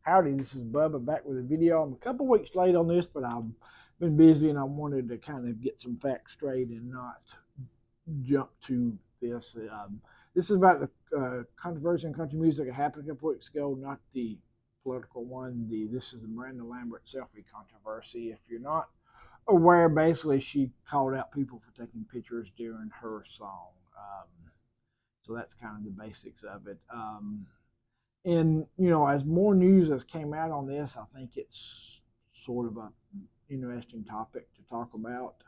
Howdy, this is Bubba back with a video. I'm a couple weeks late on this, but I've been busy and I wanted to kind of get some facts straight and not jump to this. This is about the controversy in country music that happened a couple weeks ago, not the political one. This is the Miranda Lambert selfie controversy. If you're not aware, basically she called out people for taking pictures during her song. So that's kind of the basics of it. And as more news has came out on this, I think it's sort of a interesting topic to talk about.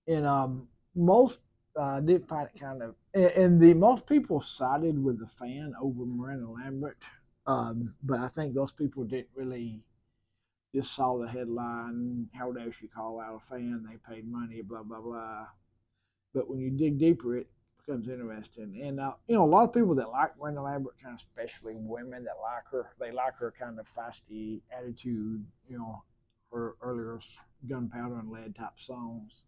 And most did find it kind of, and the most people sided with the fan over Miranda Lambert, but I think those people didn't really just saw the headline. How dare she call out a fan? They paid money, blah blah blah. But when you dig deeper, it becomes interesting. And a lot of people that like Miranda Lambert, kind of especially women that like her, they like her kind of feisty attitude. Her earlier Gunpowder and Lead type songs,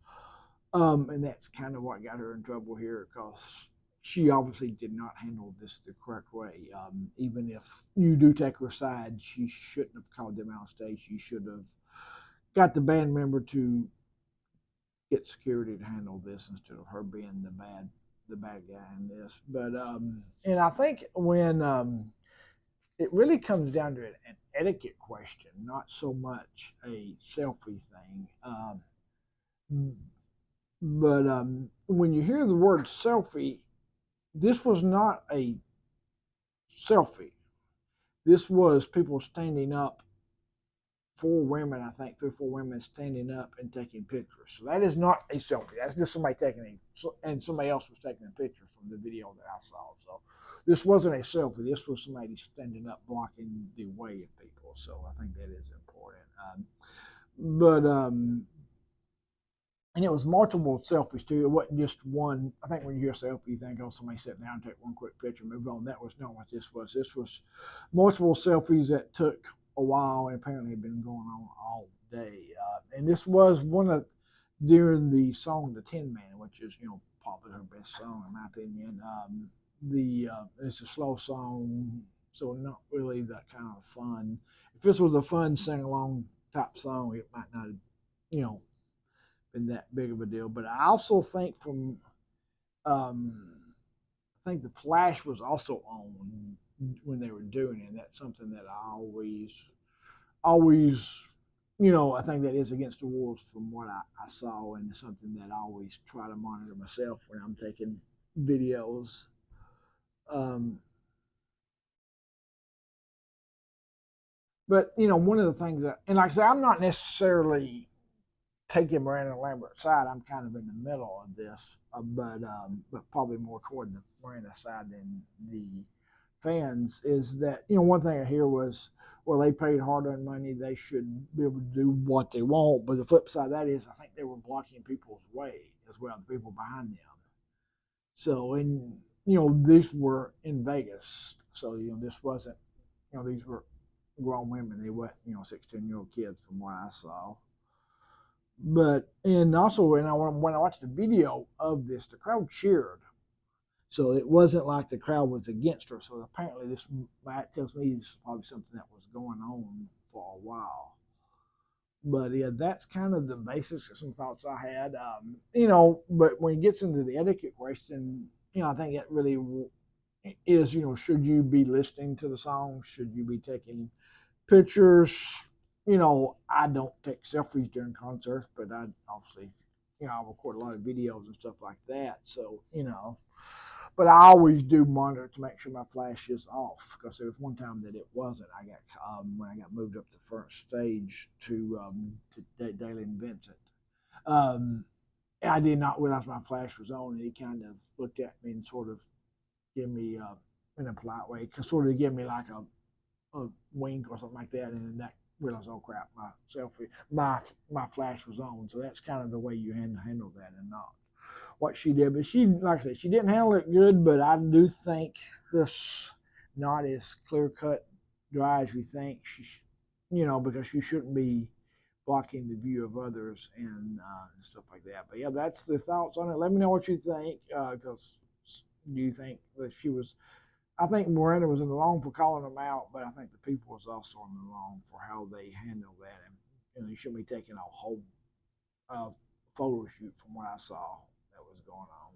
and that's kind of what got her in trouble here because she obviously did not handle this the correct way. Even if you do take her side, she shouldn't have called them out on stage. She should have got the band member to get security to handle this instead of her being the bad guy in this. But and I think when it really comes down to an etiquette question, not so much a selfie thing. But when you hear the word selfie, this was not a selfie. This was people standing up, four women, I think, three or four women standing up and taking pictures. So that is not a selfie. That's just somebody and somebody else was taking a picture from the video that I saw. So this wasn't a selfie. This was somebody standing up blocking the way of people. So I think that is important. But and it was multiple selfies too. It wasn't just one. I think when you hear selfie, you think, oh, somebody sat down, take one quick picture, move on. That was not what this was. This was multiple selfies that took a while and apparently had been going on all day. And this was one of during the song "The Tin Man," which is probably her best song in my opinion. It's a slow song, so not really that kind of fun. If this was a fun sing along type song, it might not have, you know been that big of a deal. But I also think I think the flash was also on when they were doing it. And that's something that I always, I think that is against the rules from what I saw, and it's something that I always try to monitor myself when I'm taking videos. Um, but one of the things that, and like I say, I'm not necessarily taking Miranda Lambert's side. I'm kind of in the middle of this, but probably more toward the Miranda side than the fans. Is that one thing I hear was, well, they paid hard-earned money, they should be able to do what they want. But the flip side of that is, I think they were blocking people's way as well, the people behind them. So, and these were in Vegas, so this wasn't, these were grown women. They weren't 16-year-old kids from what I saw. But and also when I watched the video of this, the crowd cheered, so it wasn't like the crowd was against her. So apparently that tells me this is probably something that was going on for a while. But yeah, that's kind of the basics of some thoughts I had. But when it gets into the etiquette question, I think it really is, should you be listening to the song? Should you be taking pictures? I don't take selfies during concerts, but I obviously, I record a lot of videos and stuff like that. So, but I always do monitor to make sure my flash is off, because there was one time that it wasn't. I got when I got moved up the first stage to Daly and Vincent. I did not realize my flash was on, and he kind of looked at me and sort of gave me in a polite way, sort of give me like a wink or something like that, and that realized, oh crap, my flash was on. So that's kind of the way you handle that, and not what she did. But she, like I said, she didn't handle it good. But I do think this not as clear cut, dry as we think. Because she shouldn't be blocking the view of others and stuff like that. But yeah, that's the thoughts on it. Let me know what you think. Because do you think that she was I think Miranda was in the wrong for calling them out, but I think the people was also in the wrong for how they handled that. And you shouldn't be taking a whole photo shoot from what I saw that was going on.